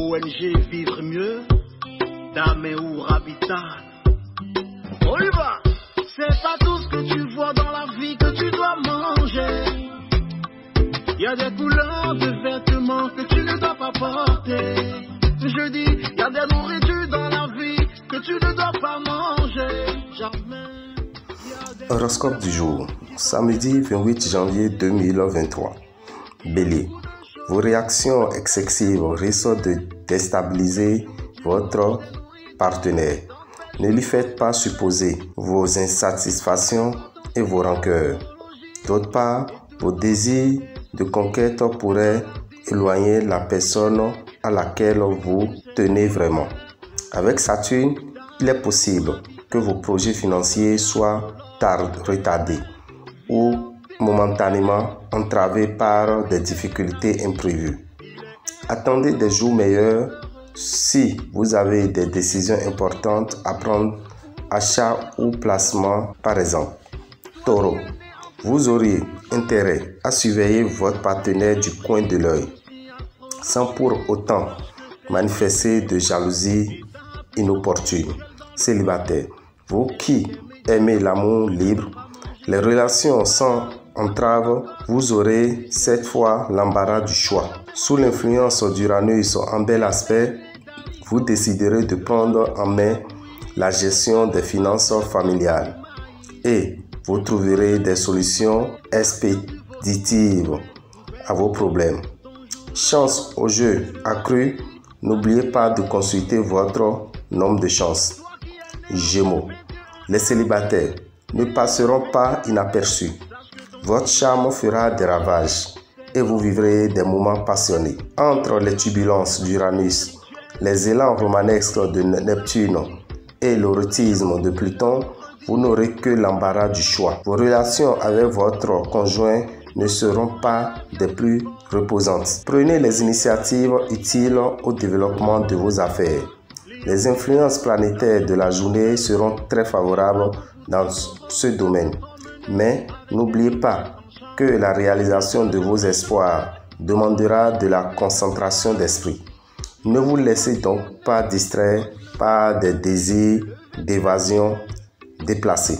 ONG Vivre Mieux, Daméou Habitat. On y va. C'est pas tout ce que tu vois dans la vie que tu dois manger. Il y a des couleurs de vêtements que tu ne dois pas porter. Je dis, il y a des nourritures dans la vie que tu ne dois pas manger. Jamais. Horoscope du jour, samedi 28 janvier 2023. Bélier, vos réactions excessives risquent de déstabiliser votre partenaire. Ne lui faites pas supposer vos insatisfactions et vos rancœurs. D'autre part, vos désirs de conquête pourraient éloigner la personne à laquelle vous tenez vraiment. Avec Saturne, il est possible que vos projets financiers soient retardés ou momentanément entravés par des difficultés imprévues. Attendez des jours meilleurs si vous avez des décisions importantes à prendre, achat ou placement par exemple. Taureau, vous auriez intérêt à surveiller votre partenaire du coin de l'œil, sans pour autant manifester de jalousie inopportune. Célibataire, vous qui aimez l'amour libre, les relations sans entrave, vous aurez cette fois l'embarras du choix. Sous l'influence d'Uranus en bel aspect, vous déciderez de prendre en main la gestion des finances familiales et vous trouverez des solutions expéditives à vos problèmes. Chance au jeu accru, n'oubliez pas de consulter votre nombre de chances. Gémeaux, les célibataires ne passeront pas inaperçus. Votre charme fera des ravages et vous vivrez des moments passionnés. Entre les turbulences d'Uranus, les élans romanesques de Neptune et l'érotisme de Pluton, vous n'aurez que l'embarras du choix. Vos relations avec votre conjoint ne seront pas des plus reposantes. Prenez les initiatives utiles au développement de vos affaires. Les influences planétaires de la journée seront très favorables dans ce domaine. Mais n'oubliez pas que la réalisation de vos espoirs demandera de la concentration d'esprit. Ne vous laissez donc pas distraire par des désirs d'évasion déplacés.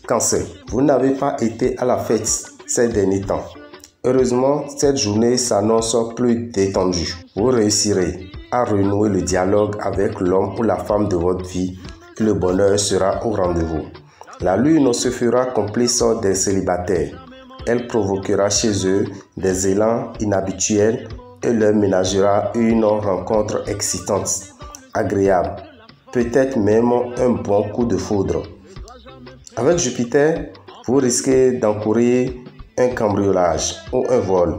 Cancer, vous n'avez pas été à la fête ces derniers temps. Heureusement, cette journée s'annonce plus détendue. Vous réussirez à renouer le dialogue avec l'homme ou la femme de votre vie et le bonheur sera au rendez-vous. La lune se fera complice des célibataires. Elle provoquera chez eux des élans inhabituels et leur ménagera une rencontre excitante, agréable, peut-être même un bon coup de foudre. Avec Jupiter, vous risquez d'encourir un cambriolage ou un vol.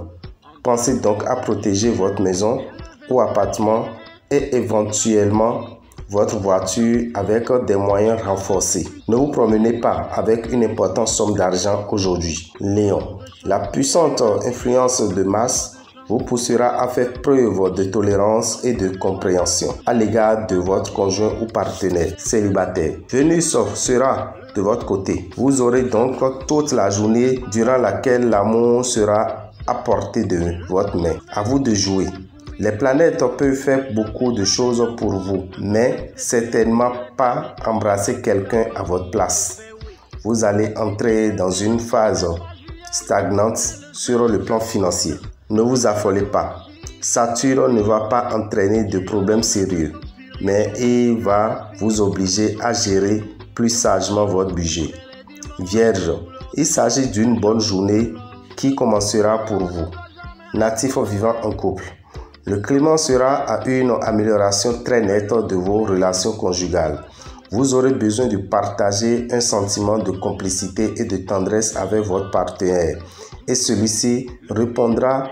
Pensez donc à protéger votre maison ou appartement et éventuellement votre voiture avec des moyens renforcés. Ne vous promenez pas avec une importante somme d'argent aujourd'hui. Lion, la puissante influence de Mars vous poussera à faire preuve de tolérance et de compréhension à l'égard de votre conjoint ou partenaire célibataire. Vénus sera de votre côté. Vous aurez donc toute la journée durant laquelle l'amour sera à portée de votre main. À vous de jouer. Les planètes peuvent faire beaucoup de choses pour vous, mais certainement pas embrasser quelqu'un à votre place. Vous allez entrer dans une phase stagnante sur le plan financier. Ne vous affolez pas. Saturne ne va pas entraîner de problèmes sérieux, mais il va vous obliger à gérer plus sagement votre budget. Vierge, il s'agit d'une bonne journée qui commencera pour vous. Natif vivant en couple. Le climat sera à une amélioration très nette de vos relations conjugales. Vous aurez besoin de partager un sentiment de complicité et de tendresse avec votre partenaire et celui-ci répondra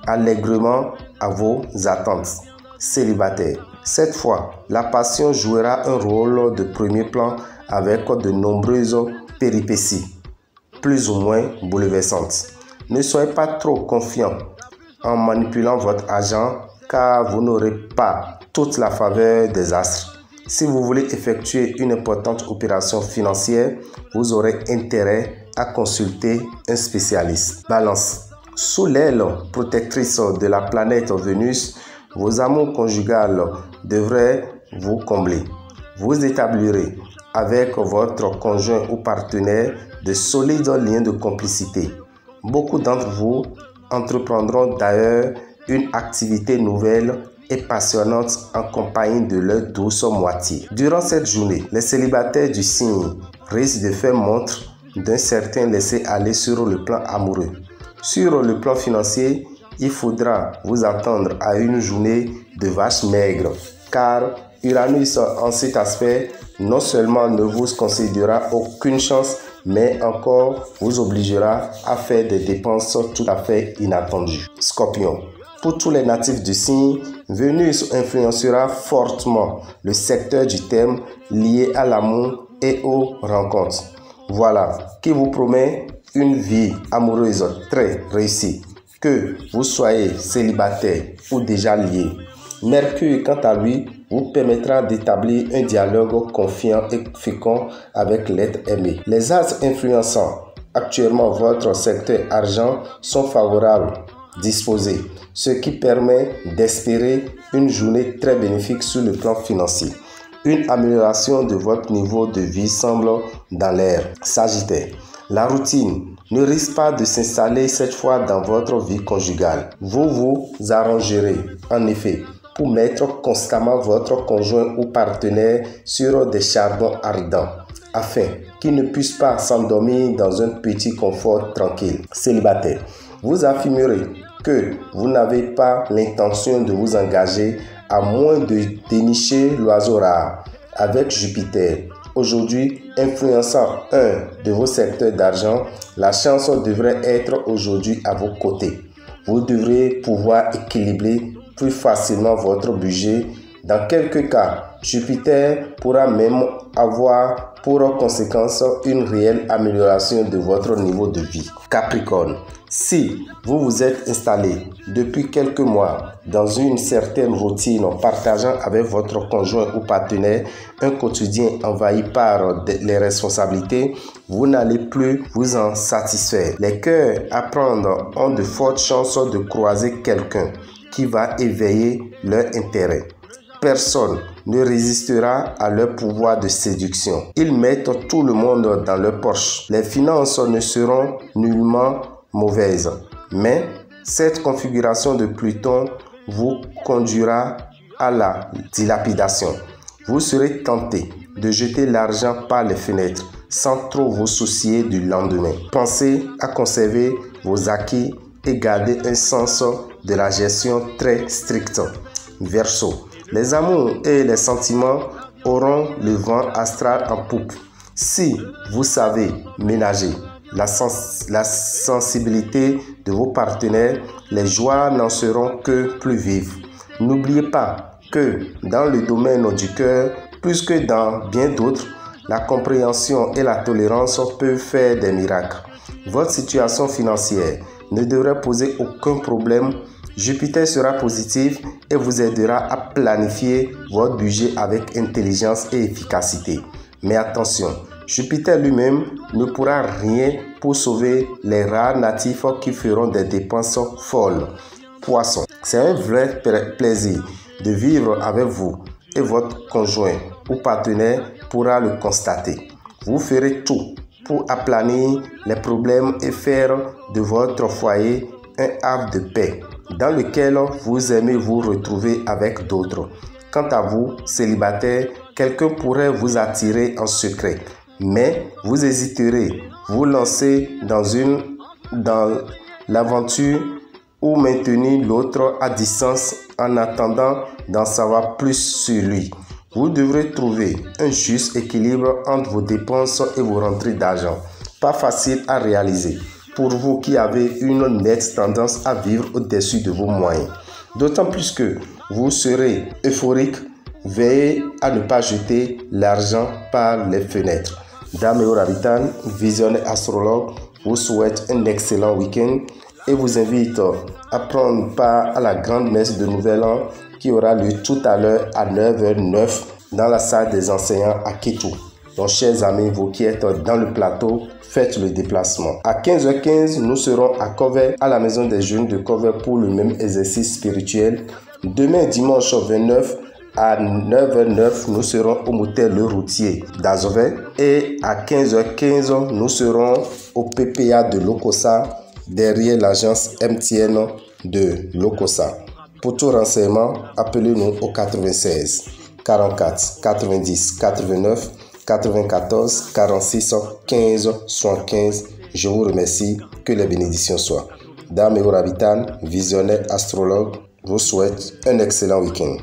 allègrement à vos attentes. Célibataire. Cette fois, la passion jouera un rôle de premier plan avec de nombreuses péripéties, plus ou moins bouleversantes. Ne soyez pas trop confiant en manipulant votre argent car vous n'aurez pas toute la faveur des astres. Si vous voulez effectuer une importante opération financière, vous aurez intérêt à consulter un spécialiste. Balance. Sous l'aile protectrice de la planète Vénus, vos amours conjugales devraient vous combler. Vous établirez avec votre conjoint ou partenaire de solides liens de complicité. Beaucoup d'entre vous entreprendront d'ailleurs une activité nouvelle et passionnante en compagnie de leur douce moitié. Durant cette journée, les célibataires du signe risquent de faire montre d'un certain laisser-aller sur le plan amoureux. Sur le plan financier, il faudra vous attendre à une journée de vache maigre, car Uranus en cet aspect non seulement ne vous concédera aucune chance, mais encore vous obligera à faire des dépenses tout à fait inattendues. Scorpion. Pour tous les natifs du signe, Vénus influencera fortement le secteur du thème lié à l'amour et aux rencontres. Voilà qui vous promet une vie amoureuse très réussie, que vous soyez célibataire ou déjà lié. Mercure, quant à lui, vous permettra d'établir un dialogue confiant et fécond avec l'être aimé. Les astres influençant actuellement votre secteur argent sont favorables, disposés, ce qui permet d'espérer une journée très bénéfique sur le plan financier. Une amélioration de votre niveau de vie semble dans l'air. Sagittaire. La routine ne risque pas de s'installer cette fois dans votre vie conjugale. Vous vous arrangerez, en effet, pour mettre constamment votre conjoint ou partenaire sur des charbons ardents, afin qu'il ne puisse pas s'endormir dans un petit confort tranquille. Célibataire. Vous affirmerez que vous n'avez pas l'intention de vous engager à moins de dénicher l'oiseau rare. Avec Jupiter, aujourd'hui influençant un de vos secteurs d'argent, la chance devrait être aujourd'hui à vos côtés. Vous devrez pouvoir équilibrer plus facilement votre budget. Dans quelques cas, Jupiter pourra même avoir pour conséquence une réelle amélioration de votre niveau de vie. Capricorne. Si vous vous êtes installé depuis quelques mois dans une certaine routine en partageant avec votre conjoint ou partenaire un quotidien envahi par les responsabilités, vous n'allez plus vous en satisfaire. Les cœurs à prendre ont de fortes chances de croiser quelqu'un qui va éveiller leur intérêt. Personne ne résistera à leur pouvoir de séduction. Ils mettent tout le monde dans leur poche. Les finances ne seront nullement mauvaises, mais cette configuration de Pluton vous conduira à la dilapidation. Vous serez tenté de jeter l'argent par les fenêtres sans trop vous soucier du lendemain. Pensez à conserver vos acquis et garder un sens de la gestion très strict. Verseau. Les amours et les sentiments auront le vent astral en poupe. Si vous savez ménager la sensibilité de vos partenaires, les joies n'en seront que plus vives. N'oubliez pas que dans le domaine du cœur, plus que dans bien d'autres, la compréhension et la tolérance peuvent faire des miracles. Votre situation financière ne devrait poser aucun problème. Jupiter sera positif et vous aidera à planifier votre budget avec intelligence et efficacité. Mais attention, Jupiter lui-même ne pourra rien pour sauver les rares natifs qui feront des dépenses folles. Poisson, c'est un vrai plaisir de vivre avec vous et votre conjoint ou partenaire pourra le constater. Vous ferez tout pour aplanir les problèmes et faire de votre foyer un havre de paix dans lequel vous aimez vous retrouver avec d'autres. Quant à vous, célibataire, quelqu'un pourrait vous attirer en secret, mais vous hésiterez, vous lancer dans l'aventure ou maintenir l'autre à distance en attendant d'en savoir plus sur lui. Vous devrez trouver un juste équilibre entre vos dépenses et vos rentrées d'argent. Pas facile à réaliser pour vous qui avez une nette tendance à vivre au-dessus de vos moyens. D'autant plus que vous serez euphorique. Veillez à ne pas jeter l'argent par les fenêtres. Dame Rabitan, visionnaire astrologue, vous souhaite un excellent week-end et vous invite à prendre part à la grande messe de Nouvel An qui aura lieu tout à l'heure à 9h09 dans la salle des enseignants à Kétou. Donc, chers amis, vous qui êtes dans le plateau, faites le déplacement. À 15h15, nous serons à Covet, à la maison des jeunes de Covet pour le même exercice spirituel. Demain, dimanche 29, à 9h09, nous serons au motel Le Routier d'Azovet. Et à 15h15, nous serons au PPA de Lokossa, derrière l'agence MTN de Lokossa. Pour tout renseignement, appelez-nous au 96 44 90 89 94 46 15 75. Je vous remercie. Que les bénédictions soient. Dame Eurabitan, visionnaire astrologue, vous souhaite un excellent week-end.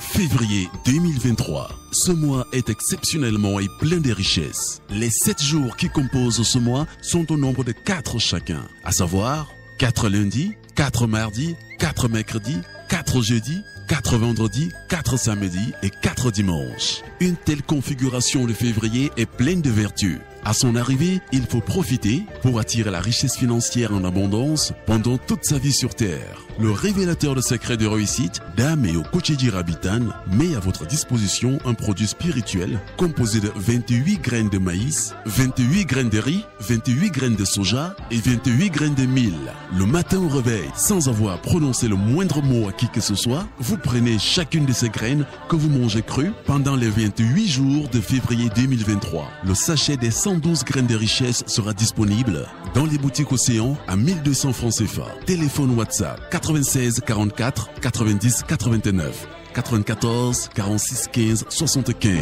Février 2023. Ce mois est exceptionnellement et plein de richesses. Les 7 jours qui composent ce mois sont au nombre de 4 chacun, à savoir 4 lundis, 4 mardis, 4 mercredis, 4 jeudis, 4 vendredis, 4 samedis et 4 dimanches. Une telle configuration de février est pleine de vertus. À son arrivée, il faut profiter pour attirer la richesse financière en abondance pendant toute sa vie sur Terre. Le révélateur de secrets de réussite, Dame Kocheji Rabitan, met à votre disposition un produit spirituel composé de 28 graines de maïs, 28 graines de riz, 28 graines de soja et 28 graines de mil. Le matin au réveil, sans avoir prononcé le moindre mot à qui que ce soit, vous prenez chacune de ces graines que vous mangez crues pendant les 28 jours de février 2023. Le sachet des 112 graines de richesse sera disponible dans les boutiques Océan à 1200 francs CFA. Téléphone WhatsApp 96 44 90 89 94 46 15 75.